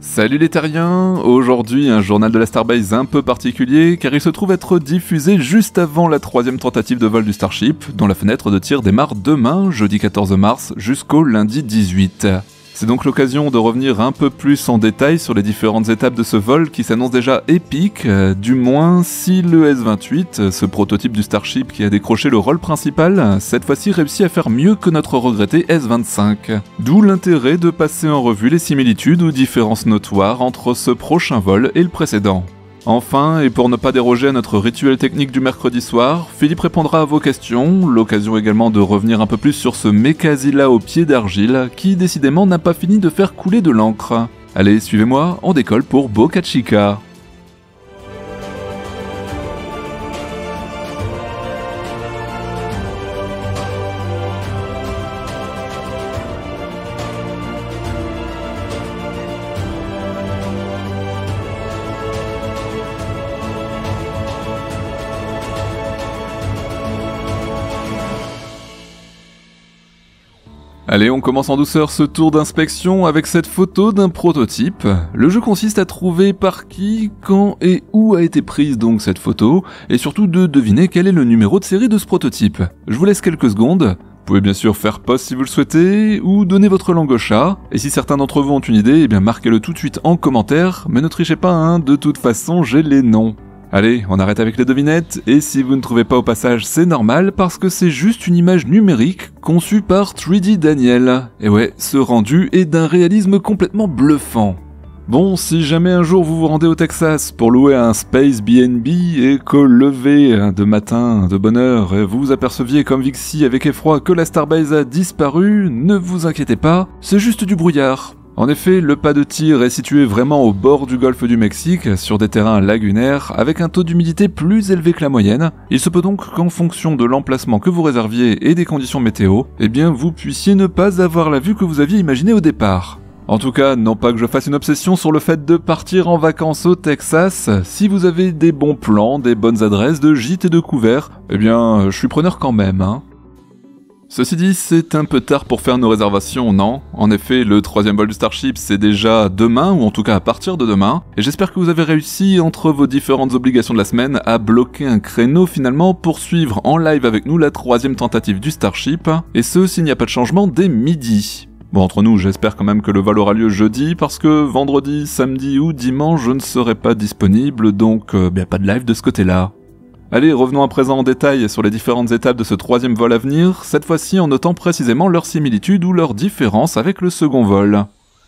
Salut les terriens, aujourd'hui un journal de la Starbase un peu particulier car il se trouve être diffusé juste avant la troisième tentative de vol du Starship dont la fenêtre de tir démarre demain, jeudi 14 mars, jusqu'au lundi 18. C'est donc l'occasion de revenir un peu plus en détail sur les différentes étapes de ce vol qui s'annonce déjà épique, du moins si le S-28, ce prototype du Starship qui a décroché le rôle principal, cette fois-ci réussit à faire mieux que notre regretté S-25. D'où l'intérêt de passer en revue les similitudes ou différences notoires entre ce prochain vol et le précédent. Enfin, et pour ne pas déroger à notre rituel technique du mercredi soir, Philippe répondra à vos questions, l'occasion également de revenir un peu plus sur ce Mechazilla au pied d'argile qui décidément n'a pas fini de faire couler de l'encre. Allez, suivez-moi, on décolle pour Boca Chica. Allez, on commence en douceur ce tour d'inspection avec cette photo d'un prototype. Le jeu consiste à trouver par qui, quand et où a été prise donc cette photo, et surtout de deviner quel est le numéro de série de ce prototype. Je vous laisse quelques secondes. Vous pouvez bien sûr faire pause si vous le souhaitez, ou donner votre langue au chat, et si certains d'entre vous ont une idée, eh bien marquez-le tout de suite en commentaire, mais ne trichez pas hein, de toute façon j'ai les noms. Allez, on arrête avec les devinettes, et si vous ne trouvez pas au passage, c'est normal, parce que c'est juste une image numérique conçue par 3D Daniel. Et ouais, ce rendu est d'un réalisme complètement bluffant. Bon, si jamais un jour vous vous rendez au Texas pour louer un Space BNB et qu'au lever de matin de bonne heure, vous aperceviez comme Vixie avec effroi que la Starbase a disparu, ne vous inquiétez pas, c'est juste du brouillard. En effet, le pas de tir est situé vraiment au bord du golfe du Mexique, sur des terrains lagunaires, avec un taux d'humidité plus élevé que la moyenne. Il se peut donc qu'en fonction de l'emplacement que vous réserviez et des conditions météo, eh bien vous puissiez ne pas avoir la vue que vous aviez imaginée au départ. En tout cas, non pas que je fasse une obsession sur le fait de partir en vacances au Texas, si vous avez des bons plans, des bonnes adresses de gîtes et de couverts, eh bien je suis preneur quand même, hein. Ceci dit, c'est un peu tard pour faire nos réservations, non? En effet, le troisième vol du Starship, c'est déjà demain, ou en tout cas à partir de demain, et j'espère que vous avez réussi, entre vos différentes obligations de la semaine, à bloquer un créneau finalement pour suivre en live avec nous la troisième tentative du Starship, et ce, s'il n'y a pas de changement, dès midi. Bon, entre nous, j'espère quand même que le vol aura lieu jeudi, parce que vendredi, samedi ou dimanche, je ne serai pas disponible, donc pas de live de ce côté-là. Allez, revenons à présent en détail sur les différentes étapes de ce troisième vol à venir, cette fois-ci en notant précisément leurs similitudes ou leurs différences avec le second vol.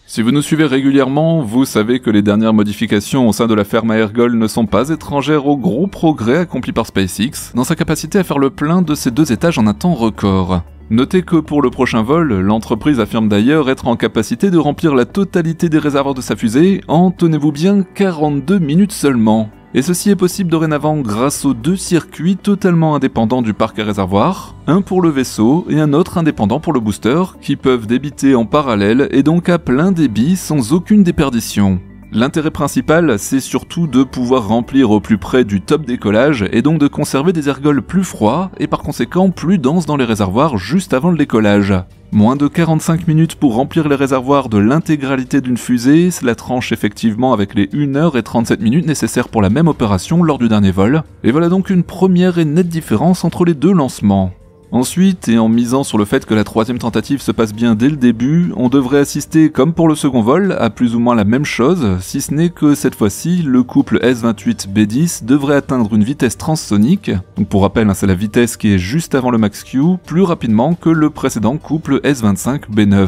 Si vous nous suivez régulièrement, vous savez que les dernières modifications au sein de la ferme à Ergol ne sont pas étrangères aux gros progrès accomplis par SpaceX dans sa capacité à faire le plein de ces deux étages en un temps record. Notez que pour le prochain vol, l'entreprise affirme d'ailleurs être en capacité de remplir la totalité des réservoirs de sa fusée en, tenez-vous bien, 42 minutes seulement. Et ceci est possible dorénavant grâce aux deux circuits totalement indépendants du parc à réservoir, un pour le vaisseau et un autre indépendant pour le booster, qui peuvent débiter en parallèle et donc à plein débit sans aucune déperdition. L'intérêt principal, c'est surtout de pouvoir remplir au plus près du top décollage et donc de conserver des ergols plus froids et par conséquent plus denses dans les réservoirs juste avant le décollage. Moins de 45 minutes pour remplir les réservoirs de l'intégralité d'une fusée, cela tranche effectivement avec les 1h37 minutes nécessaires pour la même opération lors du dernier vol, et voilà donc une première et nette différence entre les deux lancements. Ensuite, et en misant sur le fait que la troisième tentative se passe bien dès le début, on devrait assister, comme pour le second vol, à plus ou moins la même chose, si ce n'est que cette fois-ci, le couple S-28-B10 devrait atteindre une vitesse transsonique, donc pour rappel, c'est la vitesse qui est juste avant le Max Q, plus rapidement que le précédent couple S-25-B9.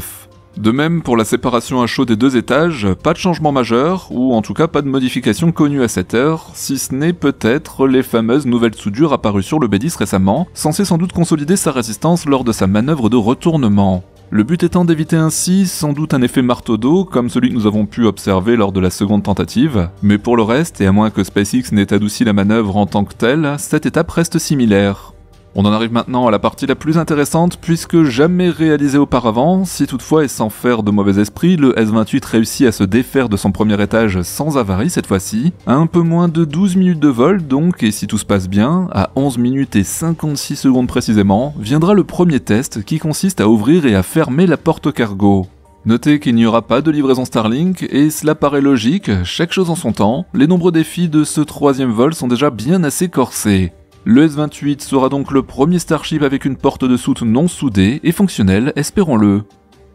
De même, pour la séparation à chaud des deux étages, pas de changement majeur, ou en tout cas pas de modification connue à cette heure, si ce n'est peut-être les fameuses nouvelles soudures apparues sur le B10 récemment, censées sans doute consolider sa résistance lors de sa manœuvre de retournement. Le but étant d'éviter ainsi sans doute un effet marteau d'eau comme celui que nous avons pu observer lors de la seconde tentative, mais pour le reste, et à moins que SpaceX n'ait adouci la manœuvre en tant que telle, cette étape reste similaire. On en arrive maintenant à la partie la plus intéressante puisque jamais réalisée auparavant, si toutefois et sans faire de mauvais esprit, le S-28 réussit à se défaire de son premier étage sans avarie cette fois-ci, à un peu moins de 12 minutes de vol donc, et si tout se passe bien, à 11 minutes et 56 secondes précisément, viendra le premier test qui consiste à ouvrir et à fermer la porte cargo. Notez qu'il n'y aura pas de livraison Starlink, et cela paraît logique, chaque chose en son temps, les nombreux défis de ce troisième vol sont déjà bien assez corsés. Le S-28 sera donc le premier Starship avec une porte de soute non soudée et fonctionnelle, espérons-le.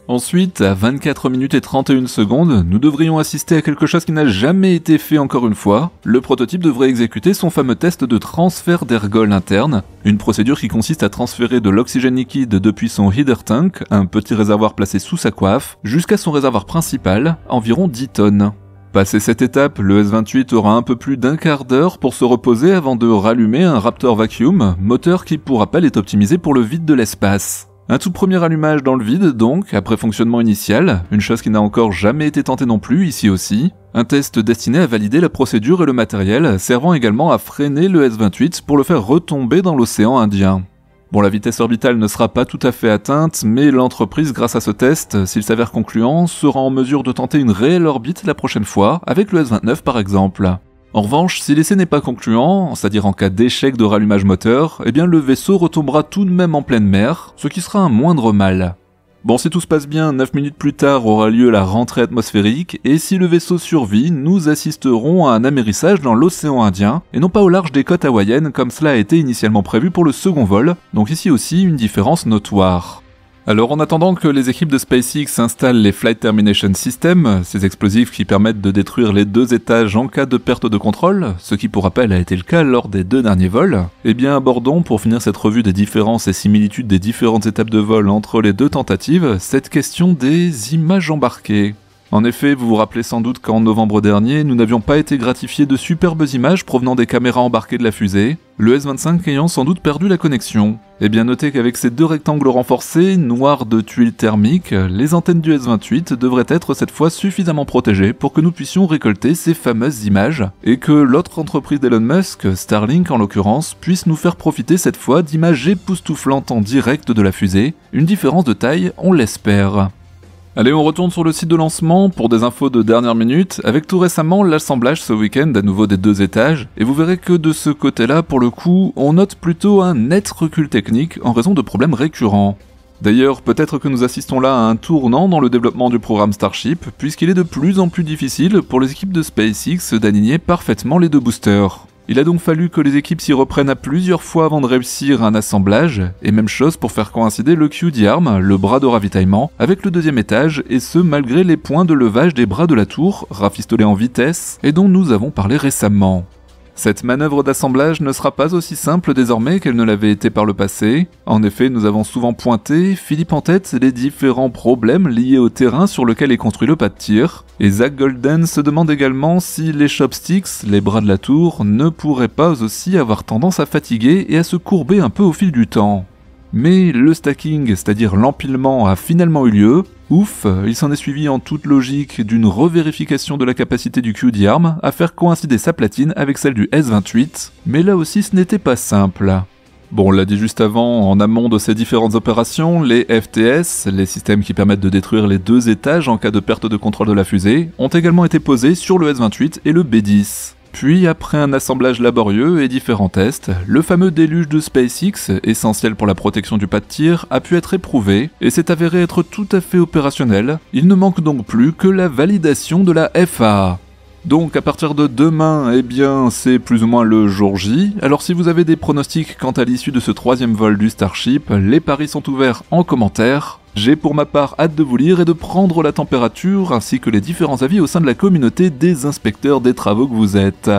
Ensuite, à 24 minutes et 31 secondes, nous devrions assister à quelque chose qui n'a jamais été fait encore une fois. Le prototype devrait exécuter son fameux test de transfert d'ergol interne, une procédure qui consiste à transférer de l'oxygène liquide depuis son header tank, un petit réservoir placé sous sa coiffe, jusqu'à son réservoir principal, environ 10 tonnes. Passé cette étape, le S-28 aura un peu plus d'un quart d'heure pour se reposer avant de rallumer un Raptor Vacuum, moteur qui pour rappel est optimisé pour le vide de l'espace. Un tout premier allumage dans le vide donc, après fonctionnement initial, une chose qui n'a encore jamais été tentée non plus ici aussi. Un test destiné à valider la procédure et le matériel, servant également à freiner le S-28 pour le faire retomber dans l'océan Indien. Bon, la vitesse orbitale ne sera pas tout à fait atteinte, mais l'entreprise, grâce à ce test, s'il s'avère concluant, sera en mesure de tenter une réelle orbite la prochaine fois, avec le S-29 par exemple. En revanche, si l'essai n'est pas concluant, c'est-à-dire en cas d'échec de rallumage moteur, eh bien le vaisseau retombera tout de même en pleine mer, ce qui sera un moindre mal. Bon, si tout se passe bien, 9 minutes plus tard aura lieu la rentrée atmosphérique, et si le vaisseau survit, nous assisterons à un amérissage dans l'océan Indien, et non pas au large des côtes hawaïennes comme cela a été initialement prévu pour le second vol, donc ici aussi une différence notoire. Alors en attendant que les équipes de SpaceX installent les Flight Termination Systems, ces explosifs qui permettent de détruire les 2 étages en cas de perte de contrôle, ce qui pour rappel a été le cas lors des 2 derniers vols, eh bien abordons pour finir cette revue des différences et similitudes des différentes étapes de vol entre les 2 tentatives, cette question des images embarquées. En effet, vous vous rappelez sans doute qu'en novembre dernier, nous n'avions pas été gratifiés de superbes images provenant des caméras embarquées de la fusée, le S-25 ayant sans doute perdu la connexion. Et bien notez qu'avec ces 2 rectangles renforcés, noirs de tuiles thermiques, les antennes du S-28 devraient être cette fois suffisamment protégées pour que nous puissions récolter ces fameuses images, et que l'autre entreprise d'Elon Musk, Starlink en l'occurrence, puisse nous faire profiter cette fois d'images époustouflantes en direct de la fusée, une différence de taille, on l'espère. Allez, on retourne sur le site de lancement pour des infos de dernière minute, avec tout récemment l'assemblage ce week-end à nouveau des 2 étages, et vous verrez que de ce côté-là, pour le coup, on note plutôt un net recul technique en raison de problèmes récurrents. D'ailleurs, peut-être que nous assistons là à un tournant dans le développement du programme Starship, puisqu'il est de plus en plus difficile pour les équipes de SpaceX d'aligner parfaitement les 2 boosters. Il a donc fallu que les équipes s'y reprennent à plusieurs fois avant de réussir un assemblage, et même chose pour faire coïncider le QD-Arm, le bras de ravitaillement, avec le 2e étage, et ce malgré les points de levage des bras de la tour, rafistolés en vitesse, et dont nous avons parlé récemment. Cette manœuvre d'assemblage ne sera pas aussi simple désormais qu'elle ne l'avait été par le passé. En effet, nous avons souvent pointé, Philippe en tête, les différents problèmes liés au terrain sur lequel est construit le pas de tir. Et Zach Golden se demande également si les chopsticks, les bras de la tour, ne pourraient pas aussi avoir tendance à fatiguer et à se courber un peu au fil du temps. Mais le stacking, c'est-à-dire l'empilement, a finalement eu lieu. Ouf, il s'en est suivi en toute logique d'une revérification de la capacité du QD-Arm à faire coïncider sa platine avec celle du S-28, mais là aussi ce n'était pas simple. Bon, on l'a dit juste avant, en amont de ces différentes opérations, les FTS, les systèmes qui permettent de détruire les 2 étages en cas de perte de contrôle de la fusée, ont également été posés sur le S-28 et le B-10. Puis, après un assemblage laborieux et différents tests, le fameux déluge de SpaceX, essentiel pour la protection du pas de tir, a pu être éprouvé et s'est avéré être tout à fait opérationnel. Il ne manque donc plus que la validation de la FAA. Donc à partir de demain, eh bien c'est plus ou moins le jour J. Alors si vous avez des pronostics quant à l'issue de ce 3e vol du Starship, les paris sont ouverts en commentaire. J'ai pour ma part hâte de vous lire et de prendre la température, ainsi que les différents avis au sein de la communauté des inspecteurs des travaux que vous êtes.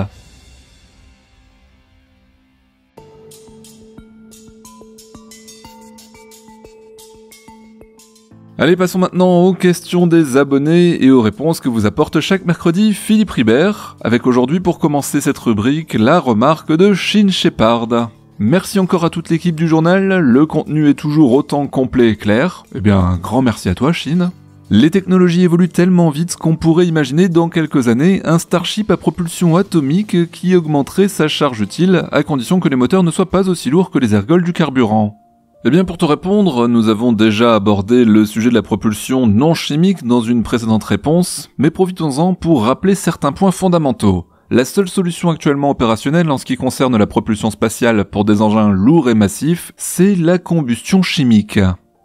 Allez, passons maintenant aux questions des abonnés et aux réponses que vous apporte chaque mercredi Philippe Ribert, avec aujourd'hui pour commencer cette rubrique, la remarque de Shin Shepard. Merci encore à toute l'équipe du journal, le contenu est toujours autant complet et clair. Eh bien, un grand merci à toi, Shin. Les technologies évoluent tellement vite qu'on pourrait imaginer dans quelques années un Starship à propulsion atomique qui augmenterait sa charge utile à condition que les moteurs ne soient pas aussi lourds que les ergols du carburant. Eh bien, pour te répondre, nous avons déjà abordé le sujet de la propulsion non chimique dans une précédente réponse, mais profitons-en pour rappeler certains points fondamentaux. La seule solution actuellement opérationnelle en ce qui concerne la propulsion spatiale pour des engins lourds et massifs, c'est la combustion chimique.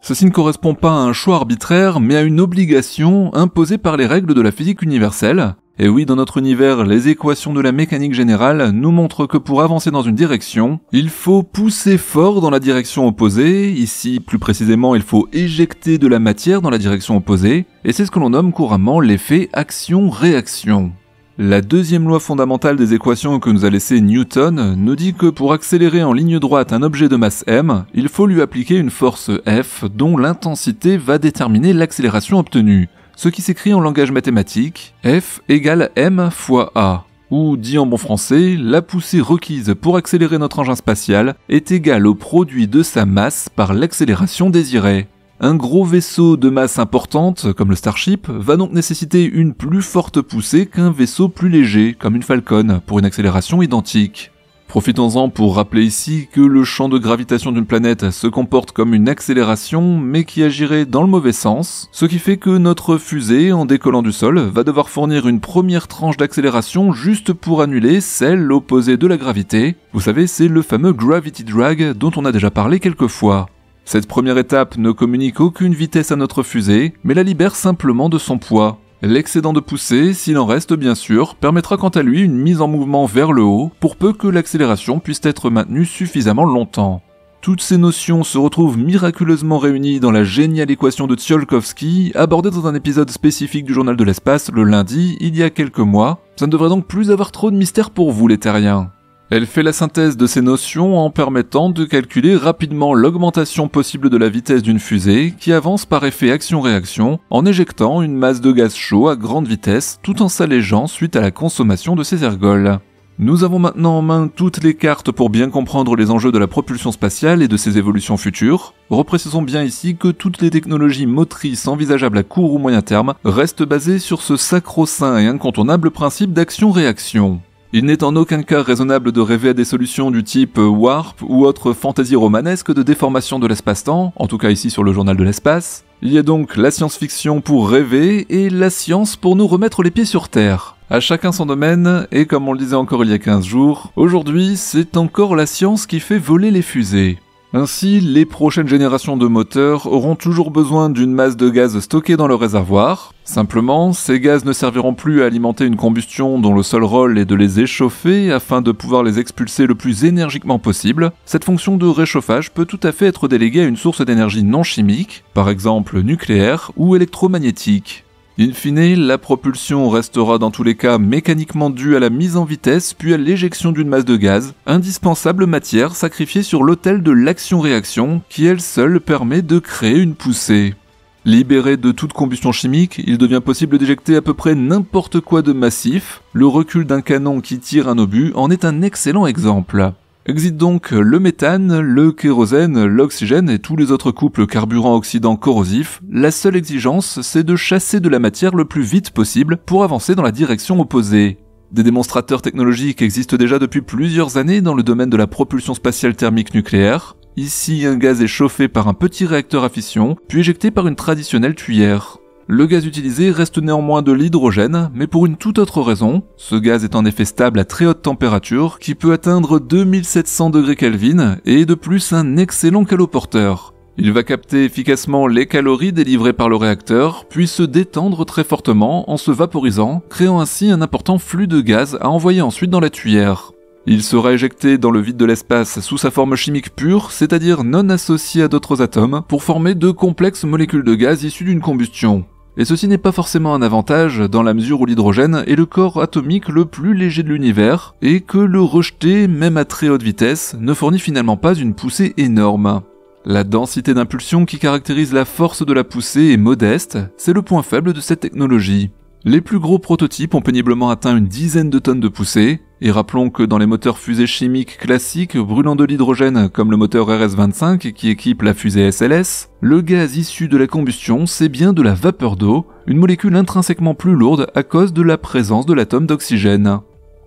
Ceci ne correspond pas à un choix arbitraire, mais à une obligation imposée par les règles de la physique universelle. Et oui, dans notre univers, les équations de la mécanique générale nous montrent que pour avancer dans une direction, il faut pousser fort dans la direction opposée, ici plus précisément il faut éjecter de la matière dans la direction opposée, et c'est ce que l'on nomme couramment l'effet action-réaction. La deuxième loi fondamentale des équations que nous a laissé Newton nous dit que pour accélérer en ligne droite un objet de masse m, il faut lui appliquer une force F dont l'intensité va déterminer l'accélération obtenue, ce qui s'écrit en langage mathématique F égale m fois a, ou dit en bon français, la poussée requise pour accélérer notre engin spatial est égale au produit de sa masse par l'accélération désirée. Un gros vaisseau de masse importante, comme le Starship, va donc nécessiter une plus forte poussée qu'un vaisseau plus léger, comme une Falcon, pour une accélération identique. Profitons-en pour rappeler ici que le champ de gravitation d'une planète se comporte comme une accélération, mais qui agirait dans le mauvais sens, ce qui fait que notre fusée, en décollant du sol, va devoir fournir une première tranche d'accélération juste pour annuler celle opposée de la gravité. Vous savez, c'est le fameux Gravity Drag dont on a déjà parlé quelques fois. Cette première étape ne communique aucune vitesse à notre fusée, mais la libère simplement de son poids. L'excédent de poussée, s'il en reste bien sûr, permettra quant à lui une mise en mouvement vers le haut, pour peu que l'accélération puisse être maintenue suffisamment longtemps. Toutes ces notions se retrouvent miraculeusement réunies dans la géniale équation de Tsiolkovsky, abordée dans un épisode spécifique du Journal de l'espace le lundi, il y a quelques mois. Ça ne devrait donc plus avoir trop de mystère pour vous les terriens. Elle fait la synthèse de ces notions en permettant de calculer rapidement l'augmentation possible de la vitesse d'une fusée qui avance par effet action-réaction en éjectant une masse de gaz chaud à grande vitesse tout en s'allégeant suite à la consommation de ses ergols. Nous avons maintenant en main toutes les cartes pour bien comprendre les enjeux de la propulsion spatiale et de ses évolutions futures. Reprécisons bien ici que toutes les technologies motrices envisageables à court ou moyen terme restent basées sur ce sacro-saint et incontournable principe d'action-réaction. Il n'est en aucun cas raisonnable de rêver à des solutions du type Warp ou autre fantaisie romanesque de déformation de l'espace-temps, en tout cas ici sur le Journal de l'espace. Il y a donc la science-fiction pour rêver et la science pour nous remettre les pieds sur Terre. À chacun son domaine, et comme on le disait encore il y a 15 jours, aujourd'hui c'est encore la science qui fait voler les fusées. Ainsi, les prochaines générations de moteurs auront toujours besoin d'une masse de gaz stockée dans le réservoir. Simplement, ces gaz ne serviront plus à alimenter une combustion dont le seul rôle est de les échauffer afin de pouvoir les expulser le plus énergiquement possible. Cette fonction de réchauffage peut tout à fait être déléguée à une source d'énergie non chimique, par exemple nucléaire ou électromagnétique. In fine, la propulsion restera dans tous les cas mécaniquement due à la mise en vitesse puis à l'éjection d'une masse de gaz, indispensable matière sacrifiée sur l'autel de l'action-réaction qui elle seule permet de créer une poussée. Libéré de toute combustion chimique, il devient possible d'éjecter à peu près n'importe quoi de massif. Le recul d'un canon qui tire un obus en est un excellent exemple. Exit donc le méthane, le kérosène, l'oxygène et tous les autres couples carburant-oxydant corrosifs. La seule exigence, c'est de chasser de la matière le plus vite possible pour avancer dans la direction opposée. Des démonstrateurs technologiques existent déjà depuis plusieurs années dans le domaine de la propulsion spatiale thermique nucléaire. Ici, un gaz est chauffé par un petit réacteur à fission, puis éjecté par une traditionnelle tuyère. Le gaz utilisé reste néanmoins de l'hydrogène, mais pour une toute autre raison. Ce gaz est en effet stable à très haute température, qui peut atteindre 2700 degrés Kelvin, et est de plus un excellent caloporteur. Il va capter efficacement les calories délivrées par le réacteur, puis se détendre très fortement en se vaporisant, créant ainsi un important flux de gaz à envoyer ensuite dans la tuyère. Il sera éjecté dans le vide de l'espace sous sa forme chimique pure, c'est-à-dire non associée à d'autres atomes, pour former de complexes molécules de gaz issues d'une combustion. Et ceci n'est pas forcément un avantage dans la mesure où l'hydrogène est le corps atomique le plus léger de l'univers, et que le rejeter, même à très haute vitesse, ne fournit finalement pas une poussée énorme. La densité d'impulsion qui caractérise la force de la poussée est modeste, c'est le point faible de cette technologie. Les plus gros prototypes ont péniblement atteint une dizaine de tonnes de poussée, et rappelons que dans les moteurs fusées chimiques classiques brûlant de l'hydrogène comme le moteur RS-25 qui équipe la fusée SLS, le gaz issu de la combustion c'est bien de la vapeur d'eau, une molécule intrinsèquement plus lourde à cause de la présence de l'atome d'oxygène.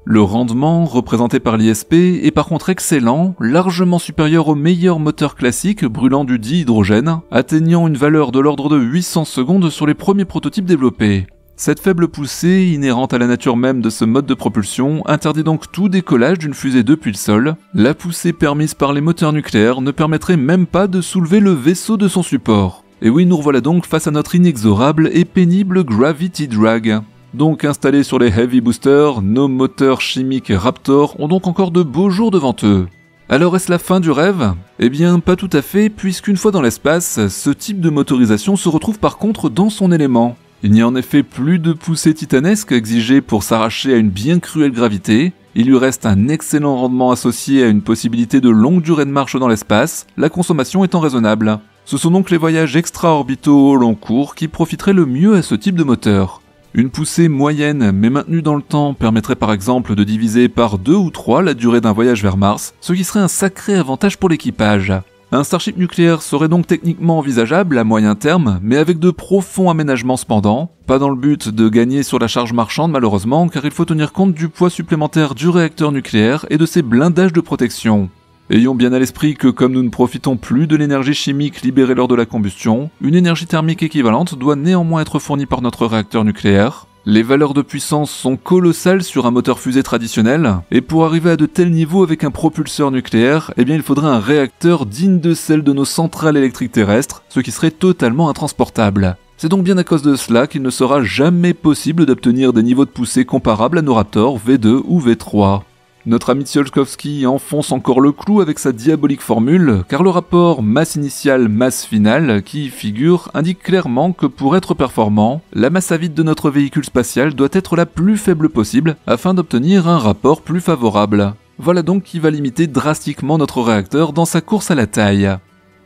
Le rendement, représenté par l'ISP, est par contre excellent, largement supérieur aux meilleurs moteurs classiques brûlant du dihydrogène, atteignant une valeur de l'ordre de 800 secondes sur les premiers prototypes développés. Cette faible poussée, inhérente à la nature même de ce mode de propulsion, interdit donc tout décollage d'une fusée depuis le sol. La poussée permise par les moteurs nucléaires ne permettrait même pas de soulever le vaisseau de son support. Et oui, nous revoilà donc face à notre inexorable et pénible Gravity Drag. Donc installés sur les Heavy Boosters, nos moteurs chimiques Raptor ont donc encore de beaux jours devant eux. Alors est-ce la fin du rêve? Eh bien pas tout à fait, puisqu'une fois dans l'espace, ce type de motorisation se retrouve par contre dans son élément. Il n'y a en effet plus de poussée titanesque exigée pour s'arracher à une bien cruelle gravité, il lui reste un excellent rendement associé à une possibilité de longue durée de marche dans l'espace, la consommation étant raisonnable. Ce sont donc les voyages extra-orbitaux au long cours qui profiteraient le mieux à ce type de moteur. Une poussée moyenne mais maintenue dans le temps permettrait par exemple de diviser par 2 ou 3 la durée d'un voyage vers Mars, ce qui serait un sacré avantage pour l'équipage. Un Starship nucléaire serait donc techniquement envisageable à moyen terme, mais avec de profonds aménagements cependant, pas dans le but de gagner sur la charge marchande malheureusement, car il faut tenir compte du poids supplémentaire du réacteur nucléaire et de ses blindages de protection. Ayons bien à l'esprit que comme nous ne profitons plus de l'énergie chimique libérée lors de la combustion, une énergie thermique équivalente doit néanmoins être fournie par notre réacteur nucléaire. Les valeurs de puissance sont colossales sur un moteur fusée traditionnel, et pour arriver à de tels niveaux avec un propulseur nucléaire, eh bien il faudrait un réacteur digne de celle de nos centrales électriques terrestres, ce qui serait totalement intransportable. C'est donc bien à cause de cela qu'il ne sera jamais possible d'obtenir des niveaux de poussée comparables à nos Raptor V2 ou V3. Notre ami Tsiolkovsky enfonce encore le clou avec sa diabolique formule, car le rapport masse initiale, masse finale qui y figure indique clairement que pour être performant, la masse à vide de notre véhicule spatial doit être la plus faible possible afin d'obtenir un rapport plus favorable. Voilà donc qui va limiter drastiquement notre réacteur dans sa course à la taille.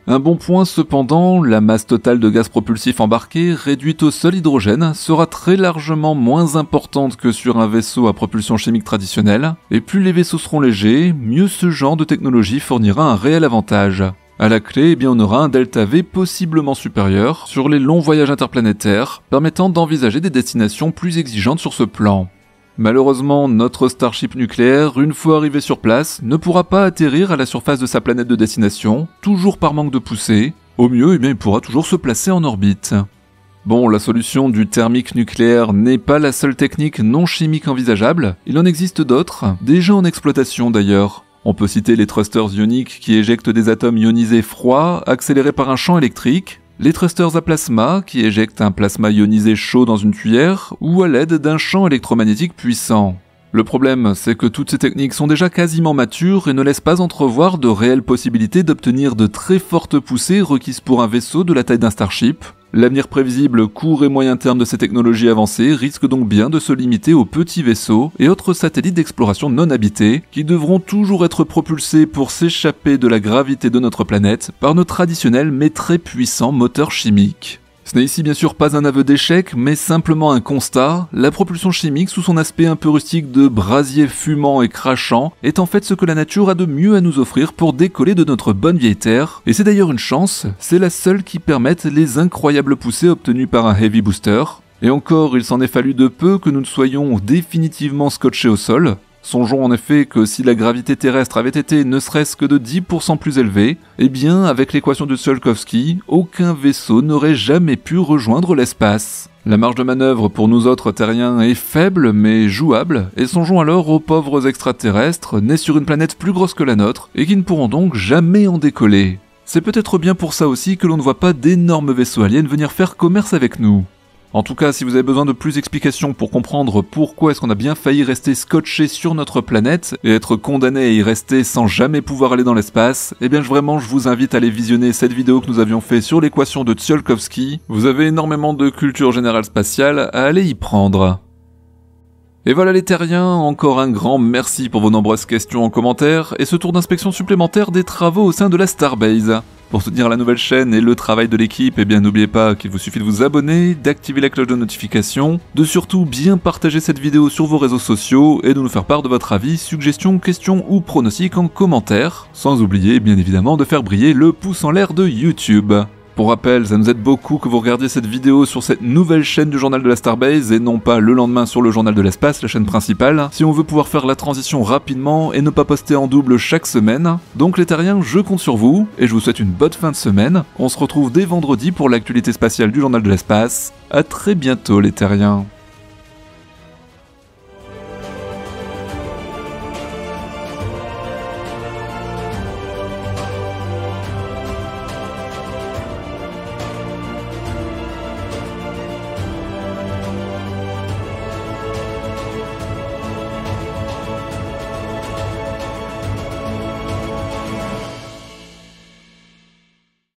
Un bon point cependant, la masse totale de gaz propulsif embarqué, réduite au seul hydrogène, sera très largement moins importante que sur un vaisseau à propulsion chimique traditionnelle, et plus les vaisseaux seront légers, mieux ce genre de technologie fournira un réel avantage. À la clé, eh bien, on aura un delta V possiblement supérieur sur les longs voyages interplanétaires, permettant d'envisager des destinations plus exigeantes sur ce plan. Malheureusement, notre Starship nucléaire, une fois arrivé sur place, ne pourra pas atterrir à la surface de sa planète de destination, toujours par manque de poussée. Au mieux, eh bien, il pourra toujours se placer en orbite. Bon, la solution du thermique nucléaire n'est pas la seule technique non chimique envisageable, il en existe d'autres, déjà en exploitation d'ailleurs. On peut citer les thrusters ioniques qui éjectent des atomes ionisés froids, accélérés par un champ électrique, les thrusters à plasma, qui éjectent un plasma ionisé chaud dans une tuyère, ou à l'aide d'un champ électromagnétique puissant. Le problème, c'est que toutes ces techniques sont déjà quasiment matures et ne laissent pas entrevoir de réelles possibilités d'obtenir de très fortes poussées requises pour un vaisseau de la taille d'un Starship. L'avenir prévisible court et moyen terme de ces technologies avancées risque donc bien de se limiter aux petits vaisseaux et autres satellites d'exploration non habités qui devront toujours être propulsés pour s'échapper de la gravité de notre planète par nos traditionnels mais très puissants moteurs chimiques. Ce n'est ici bien sûr pas un aveu d'échec, mais simplement un constat, la propulsion chimique sous son aspect un peu rustique de brasier fumant et crachant est en fait ce que la nature a de mieux à nous offrir pour décoller de notre bonne vieille Terre, et c'est d'ailleurs une chance, c'est la seule qui permette les incroyables poussées obtenues par un Heavy Booster. Et encore, il s'en est fallu de peu que nous ne soyons définitivement scotchés au sol. Songeons en effet que si la gravité terrestre avait été ne serait-ce que de 10% plus élevée, eh bien, avec l'équation de Tsiolkovsky, aucun vaisseau n'aurait jamais pu rejoindre l'espace. La marge de manœuvre pour nous autres terriens est faible mais jouable, et songeons alors aux pauvres extraterrestres nés sur une planète plus grosse que la nôtre et qui ne pourront donc jamais en décoller. C'est peut-être bien pour ça aussi que l'on ne voit pas d'énormes vaisseaux aliens venir faire commerce avec nous. En tout cas, si vous avez besoin de plus d'explications pour comprendre pourquoi est-ce qu'on a bien failli rester scotché sur notre planète et être condamné à y rester sans jamais pouvoir aller dans l'espace, eh bien vraiment je vous invite à aller visionner cette vidéo que nous avions fait sur l'équation de Tsiolkovsky. Vous avez énormément de culture générale spatiale à aller y prendre. Et voilà les terriens, encore un grand merci pour vos nombreuses questions en commentaire et ce tour d'inspection supplémentaire des travaux au sein de la Starbase. Pour soutenir la nouvelle chaîne et le travail de l'équipe, eh bien n'oubliez pas qu'il vous suffit de vous abonner, d'activer la cloche de notification, de surtout bien partager cette vidéo sur vos réseaux sociaux et de nous faire part de votre avis, suggestions, questions ou pronostics en commentaire, sans oublier bien évidemment de faire briller le pouce en l'air de YouTube. Pour rappel, ça nous aide beaucoup que vous regardiez cette vidéo sur cette nouvelle chaîne du journal de la Starbase et non pas le lendemain sur le journal de l'espace, la chaîne principale, si on veut pouvoir faire la transition rapidement et ne pas poster en double chaque semaine. Donc les terriens, je compte sur vous et je vous souhaite une bonne fin de semaine. On se retrouve dès vendredi pour l'actualité spatiale du journal de l'espace. À très bientôt les terriens.